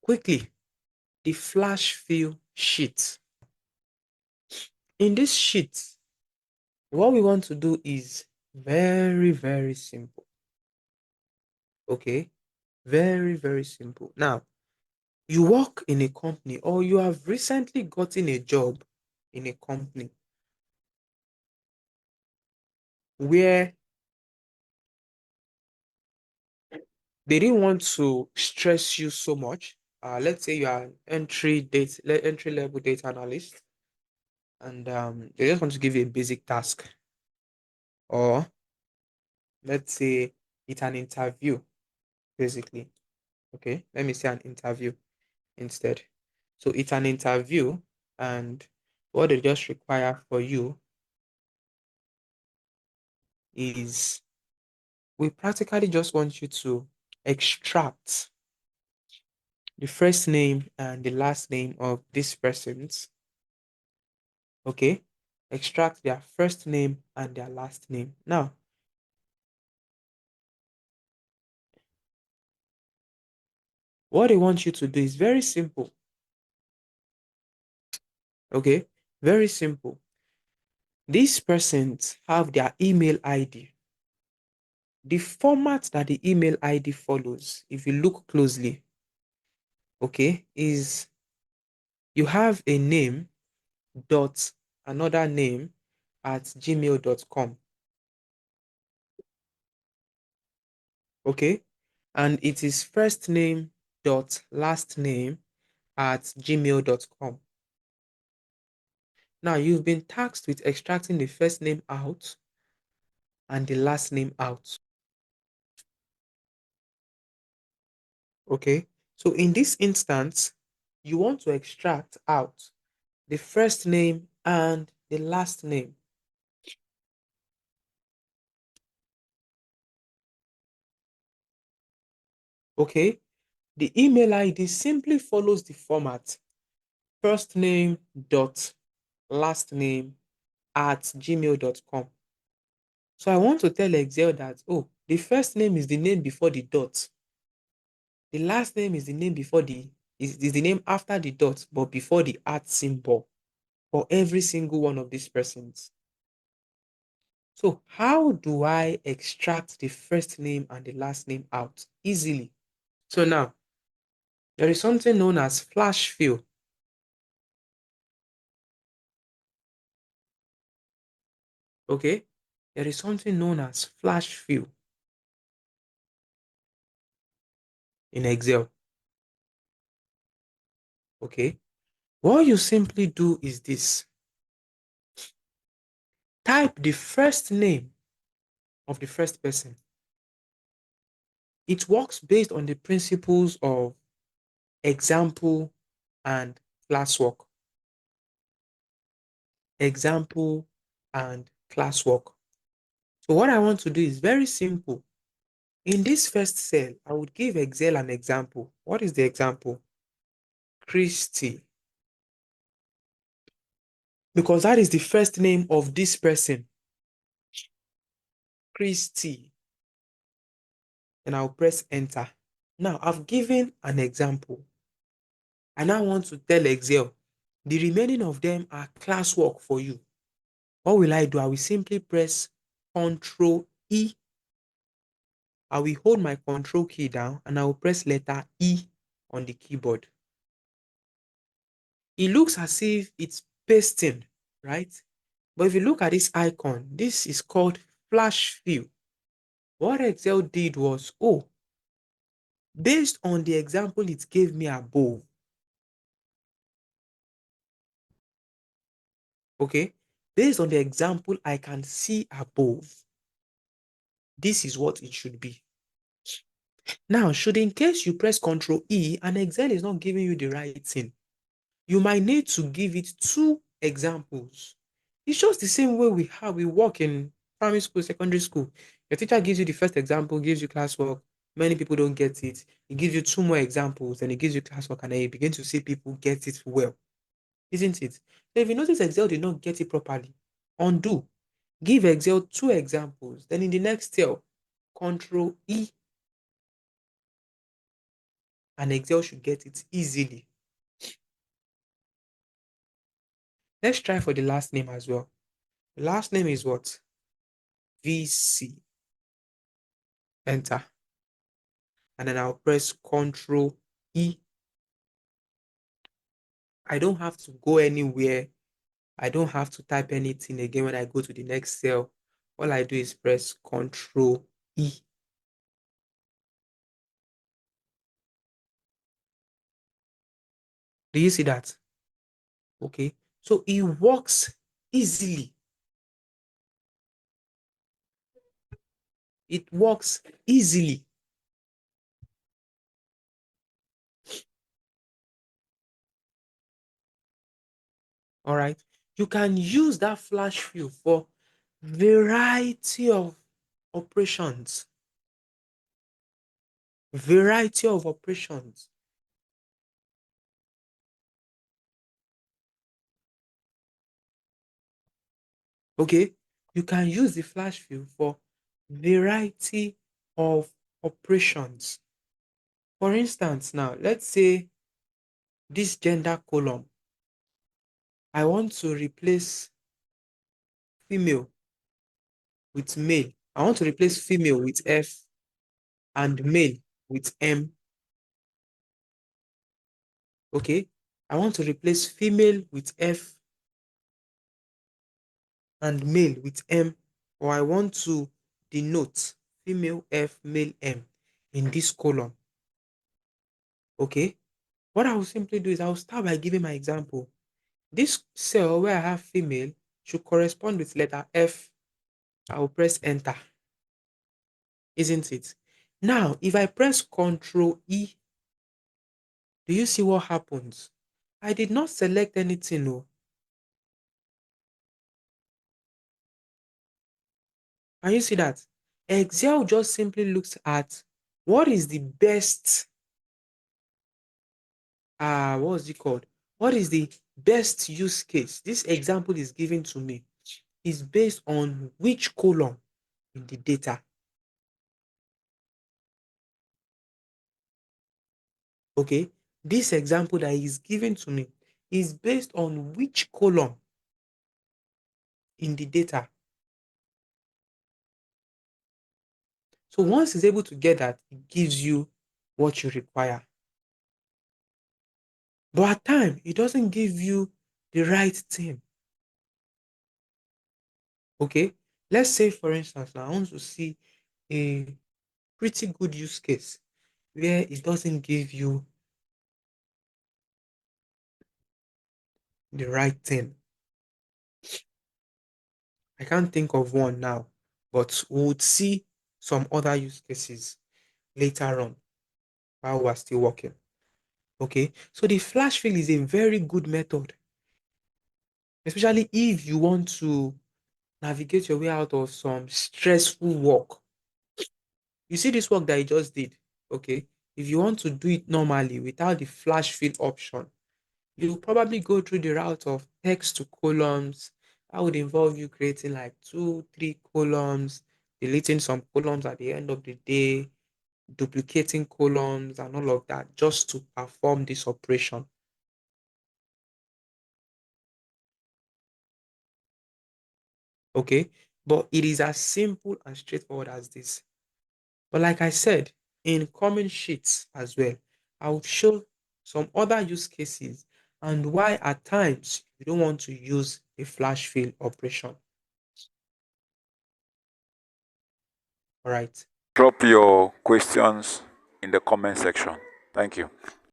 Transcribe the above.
quickly, the flash fill sheet. In this sheet, what we want to do is very, very simple. Okay, very, very simple. Now, you work in a company or you have recently gotten a job in a company where they didn't want to stress you so much. Let's say you are an entry level data analyst, and they just want to give you a basic task, or let's say it's an interview, basically. Okay, let me say an interview instead. So it's an interview, and what they just require for you is we practically just want you to extract the first name and the last name of these persons. Okay, extract their first name and their last name. Now, what they want you to do is very simple. Okay, very simple. These persons have their email ID. The format that the email ID follows, if you look closely, okay, is you have a name dot another name at gmail.com. Okay, and it is first name dot last name at gmail.com. Now you've been tasked with extracting the first name out and the last name out. Okay, so in this instance, you want to extract out the first name and the last name. Okay, the email ID simply follows the format first name dot last name at gmail.com. So I want to tell Excel that, oh, the first name is the name before the dot. The last name is the name before is the name after the dot, but before the at symbol for every single one of these persons. So how do I extract the first name and the last name out easily? So now there is something known as flash fill. Okay, there is something known as flash fill in Excel. Okay, what you simply do is this: type the first name of the first person. It works based on the principles of example and classwork. Example and classwork. So what I want to do is very simple. In this first cell, I would give Excel an example. What is the example? Christy. Because that is the first name of this person. Christy. And I'll press enter. Now I've given an example. I now want to tell Excel the remaining of them are classwork for you. What will I do? I will simply press Ctrl E. I will hold my Control key down and I will press letter E on the keyboard. It looks as if it's pasting, right? But if you look at this icon, this is called flash fill. What Excel did was, oh, based on the example it gave me above, okay, based on the example I can see above, this is what it should be. Now, should in case you press Ctrl E and Excel is not giving you the right thing, you might need to give it two examples. It's just the same way we work in primary school, secondary school. Your teacher gives you the first example, gives you classwork. Many people don't get it. He gives you two more examples, and he gives you classwork, and then you begin to see people get it well. Isn't it? So if you notice Excel did not get it properly, undo. Give Excel two examples. Then in the next cell, Control E. and Excel should get it easily. Let's try for the last name as well. The last name is what? VC. Enter. And then I'll press Control E. I don't have to go anywhere. I don't have to type anything again when I go to the next cell. All I do is press Control E. Do you see that? Okay. So it works easily. It works easily. All right. You can use that flash fill for variety of operations. Variety of operations. Okay. You can use the flash fill for variety of operations. For instance, now let's say this gender column, I want to replace female with male. I want to replace female with F and male with M. Okay. I want to replace female with F and male with M, or I want to denote female F, male M in this column. Okay. What I will simply do is I will start by giving my example. This cell where I have female should correspond with letter F. I will press enter, isn't it? Now, if I press Control E, do you see what happens? I did not select anything. No. Can you see that? Excel just simply looks at what is the best, what was it called? What is the best use case? This example is given to me is based on which column in the data. Okay, this example that is given to me is based on which column in the data. So once it's able to get that, it gives you what you require. But at times, it doesn't give you the right thing. Okay, let's say for instance, now I want to see a pretty good use case where it doesn't give you the right thing. I can't think of one now, but we would see some other use cases later on while we're still working. Okay, so the flash fill is a very good method, especially if you want to navigate your way out of some stressful work. You see this work that you just did, okay? If you want to do it normally without the flash fill option, you probably go through the route of text to columns. That would involve you creating like 2, 3 columns, deleting some columns at the end of the day, duplicating columns and all of that just to perform this operation. Okay. But it is as simple and straightforward as this. But like I said, in common sheets as well, I will show some other use cases and why at times you don't want to use a flash fill operation. All right. Drop your questions in the comment section. Thank you.